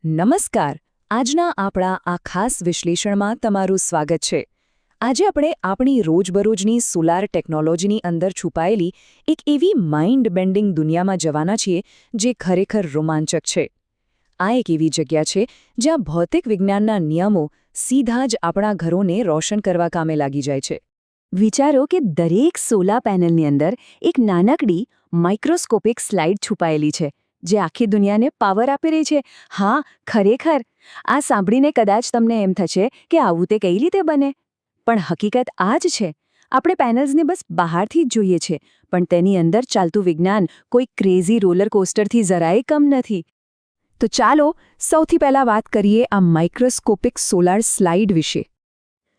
નમસ્કાર. આજના આપણા આ ખાસ વિશ્લેષણમાં તમારું સ્વાગત છે. આજે આપણે આપણી રોજબરોજની સોલાર ટેકનોલોજીની અંદર છુપાયેલી એક એવી માઇન્ડ બેન્ડિંગ દુનિયામાં જવાના છીએ જે ખરેખર રોમાંચક છે. આ એક એવી જગ્યા છે જ્યાં ભૌતિક વિજ્ઞાનના નિયમો સીધા જ આપણા ઘરોને રોશન કરવા કામે લાગી જાય છે. વિચારો કે દરેક સોલાર પેનલની અંદર એક નાનકડી માઇક્રોસ્કોપિક સ્લાઇડ છુપાયેલી છે જે આખી દુનિયાને પાવર આપી રહી છે. હા, ખરેખર. આ સાંભળીને કદાચ તમને એમ થશે કે આવું તે કઈ રીતે બને, પણ હકીકત આ જ છે. આપણે પેનલ્સને બસ બહારથી જ જોઈએ છે, પણ તેની અંદર ચાલતું વિજ્ઞાન કોઈ ક્રેઝી રોલર કોસ્ટરથી જરાય કમ નથી. તો ચાલો સૌથી પહેલા વાત કરીએ આ માઇક્રોસ્કોપિક સોલાર સ્લાઇડ વિશે.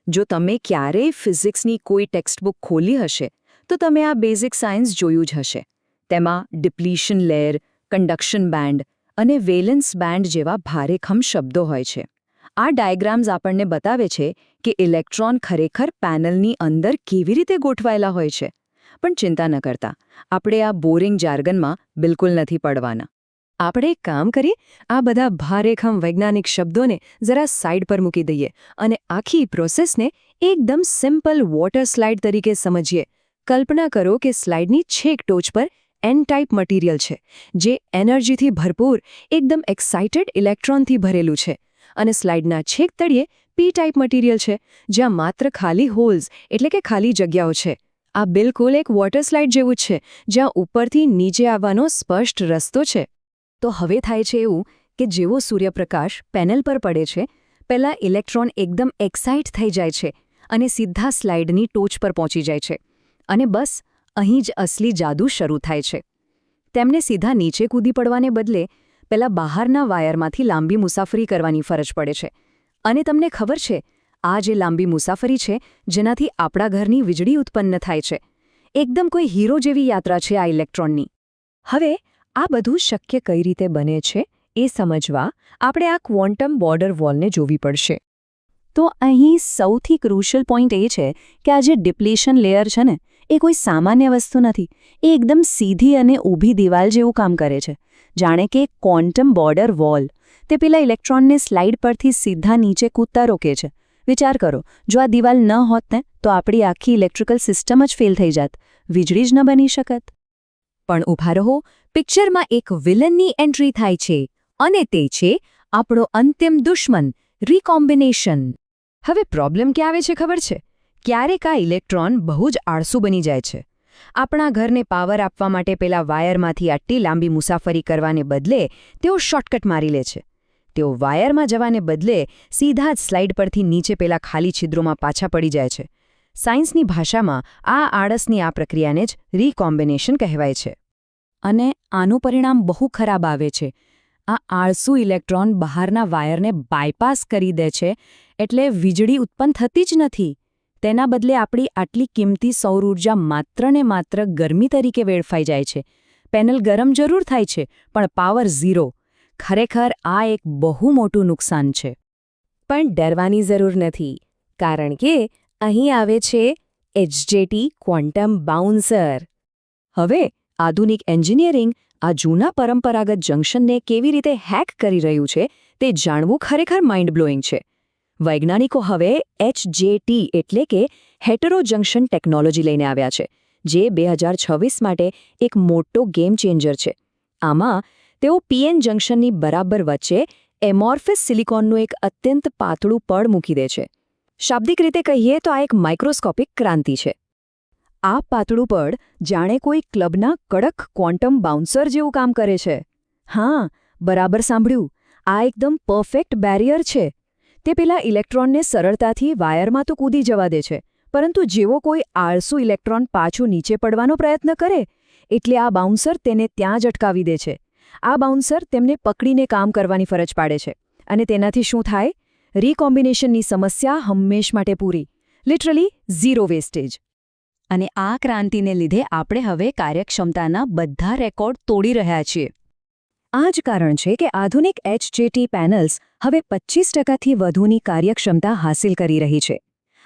જો તમે ક્યારેય ફિઝિક્સની કોઈ ટેક્સ્ટબુક ખોલી હશે તો તમે આ બેઝિક સાયન્સ જોયું જ હશે. તેમાં ડિપ્લીશન લેયર, કન્ડક્શન બેન્ડ અને વેલેન્સ બેન્ડ જેવા ભારેખમ શબ્દો હોય છે. આ ડાયાગ્રામ્સ આપણને બતાવે છે કે ઇલેક્ટ્રોન ખરેખર પેનલની અંદર કેવી રીતે ગોઠવાયેલા હોય છે. પણ ચિંતા ન કરતા, આપણે આ બોરિંગ જાર્ગનમાં બિલકુલ નથી પડવાના. આપણે એક કામ કરીએ, આ બધા ભારેખમ વૈજ્ઞાનિક શબ્દોને જરા સાઇડ પર મૂકી દઈએ અને આખી પ્રોસેસને એકદમ સિમ્પલ વોટર સ્લાઇડ તરીકે સમજીએ. કલ્પના કરો કે સ્લાઇડની છેક ટોચ પર એન ટાઈપ મટીરિયલ છે, જે એનર્જીથી ભરપૂર એકદમ એક્સાઇટેડ ઇલેક્ટ્રોનથી ભરેલું છે, અને સ્લાઇડના છેક તળિયે પી ટાઈપ મટીરિયલ છે, જ્યાં માત્ર ખાલી હોલ્સ એટલે કે ખાલી જગ્યાઓ છે. આ બિલકુલ એક વોટર સ્લાઇડ જેવું છે, જ્યાં ઉપરથી નીચે આવવાનો સ્પષ્ટ રસ્તો છે. તો હવે થાય છે એવું કે જેવો સૂર્યપ્રકાશ પેનલ પર પડે છે, પહેલાં ઇલેક્ટ્રોન એકદમ એક્સાઇટ થઈ જાય છે અને સીધા સ્લાઇડની ટોચ પર પહોંચી જાય છે. અને બસ અહીં જ અસલી જાદુ શરૂ થાય છે. તેમને સીધા નીચે કૂદી પડવાને બદલે પહેલાં બહારના વાયરમાંથી લાંબી મુસાફરી કરવાની ફરજ પડે છે. અને તમને ખબર છે, આ જે લાંબી મુસાફરી છે જેનાથી આપણા ઘરની વીજળી ઉત્પન્ન થાય છે. એકદમ કોઈ હીરો જેવી યાત્રા છે આ ઇલેક્ટ્રોનની. હવે આ બધું શક્ય કઈ રીતે બને છે એ સમજવા આપણે આ ક્વોન્ટમ બોર્ડર વોલને જોવી પડશે. તો અહીં સૌથી ક્રુશિયલ પોઈન્ટ એ છે કે આ જે ડિપ્લીશન લેયર છે ને, એ કોઈ સામાન્ય વસ્તુ નથી. એ એકદમ સીધી અને ઊભી દિવાલ જેવું કામ કરે છે, જાણે કે ક્વોન્ટમ બોર્ડર વોલ. તે પેલા ઇલેક્ટ્રોનને સ્લાઇડ પરથી સીધા નીચે કૂદતા રોકે છે. વિચાર કરો, જો આ દિવાલ ન હોત ને તો આપણી આખી ઇલેક્ટ્રિકલ સિસ્ટમ જ ફેલ થઈ જાત, વીજળી જ ન બની શકત. પણ ઊભા રહો, પિક્ચરમાં એક વિલનની એન્ટ્રી થાય છે, અને તે છે આપણો અંતિમ દુશ્મન, રીકોમ્બિનેશન. હવે પ્રોબ્લેમ ક્યાં આવે છે ખબર છે? ક્યારેક આ ઇલેક્ટ્રોન બહુ જ આળસુ બની જાય છે. આપણા ઘરને પાવર આપવા માટે પેલા વાયરમાંથી આટલી લાંબી મુસાફરી કરવાને બદલે તેઓ શોર્ટકટ મારી લે છે. તેઓ વાયરમાં જવાને બદલે સીધા જ સ્લાઇડ પરથી નીચે પેલા ખાલી છિદ્રોમાં પાછા પડી જાય છે. સાયન્સની ભાષામાં આ આળસની આ પ્રક્રિયાને જ રીકોમ્બિનેશન કહેવાય છે. અને આનું પરિણામ બહુ ખરાબ આવે છે. આ આળસુ ઇલેક્ટ્રોન બહારના વાયરને બાયપાસ કરી દે છે, એટલે વીજળી ઉત્પન્ન થતી જ નથી. તેના બદલે આપણી આટલી કિંમતી સૌર ઊર્જા માત્ર ને માત્ર ગરમી તરીકે વેડફાઈ જાય છે. પેનલ ગરમ જરૂર થાય છે, પણ પાવર ઝીરો. ખરેખર આ એક બહુ મોટું નુકસાન છે. પણ ડરવાની જરૂર નથી, કારણ કે અહીં આવે છે એચજેટી ક્વોન્ટમ બાઉન્સર. હવે આધુનિક એન્જિનિયરિંગ આ જૂના પરંપરાગત જંકશનને કેવી રીતે હેક કરી રહ્યું છે તે જાણવું ખરેખર માઇન્ડ બ્લોઈંગ છે. વૈજ્ઞાનિકો હવે એચજેટી એટલે કે હેટરો જંકશન ટેકનોલોજી લઈને આવ્યા છે, જે 2026 માટે એક મોટો ગેમ ચેન્જર છે. આમાં તેઓ પીએન જંકશનની બરાબર વચ્ચે એમોર્ફિસ સિલિકોનનું એક અત્યંત પાતળું પડ મૂકી દે છે. શાબ્દિક રીતે કહીએ તો આ એક માઇક્રોસ્કોપિક ક્રાંતિ છે. આ પાતળું પડ જાણે કોઈ ક્લબના કડક ક્વોન્ટમ બાઉન્સર જેવું કામ કરે છે. હા, બરાબર સાંભળ્યું, આ એકદમ પરફેક્ટ બેરિયર છે. તે પેલા ઇલેક્ટ્રોનને સરળતાથી વાયરમાં તો કૂદી જવા દે છે, પરંતુ જેવો કોઈ આળસુ ઇલેક્ટ્રોન પાછું નીચે પડવાનો પ્રયત્ન કરે એટલે આ બાઉન્સર તેને ત્યાં જ અટકાવી દે છે. આ બાઉન્સર તેમને પકડીને કામ કરવાની ફરજ પાડે છે, અને તેનાથી શું થાય? રીકોમ્બિનેશનની સમસ્યા હંમેશ માટે પૂરી. Literally zero wastage. અને આ ક્રાંતિને લીધે આપણે હવે કાર્યક્ષમતાના બધા રેકોર્ડ તોડી રહ્યા છીએ. આ જ કારણ છે કે આધુનિક એચજેટી પેનલ્સ હવે 25%થી વધુની કાર્યક્ષમતા હાંસિલ કરી રહી છે.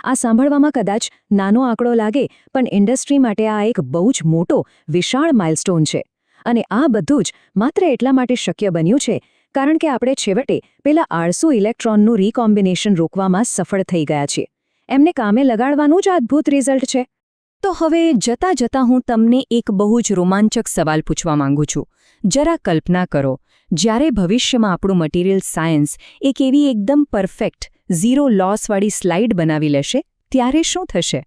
આ સાંભળવામાં કદાચ નાનો આંકડો લાગે, પણ ઇન્ડસ્ટ્રી માટે આ એક બહુ જ મોટો, વિશાળ માઇલસ્ટોન છે. અને આ બધું જ માત્ર એટલા માટે શક્ય બન્યું છે કારણ કે આપણે છેવટે પેલા આળસુ ઇલેક્ટ્રોનનું રીકોમ્બિનેશન રોકવામાં સફળ થઈ ગયા છીએ. એમને કામે લગાડવાનું જ અદ્ભુત રિઝલ્ટ છે. તો હવે જતાં હું તમને એક બહુ જ રોમાંચક સવાલ પૂછવા માંગુ છું. જરા કલ્પના કરો, જ્યારે ભવિષ્યમાં આપણું મટીરિયલ સાયન્સ એક એવી એકદમ પરફેક્ટ, ઝીરો લોસવાળી સ્લાઇડ બનાવી લેશે, ત્યારે શું થશે?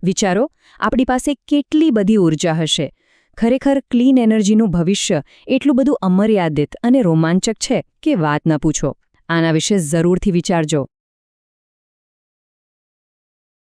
વિચારો, આપણી પાસે કેટલી બધી ઊર્જા હશે. ખરેખર ક્લીન એનર્જીનું ભવિષ્ય એટલું બધું અમર્યાદિત અને રોમાંચક છે કે વાત ન પૂછો. આના વિશે જરૂરથી વિચારજો.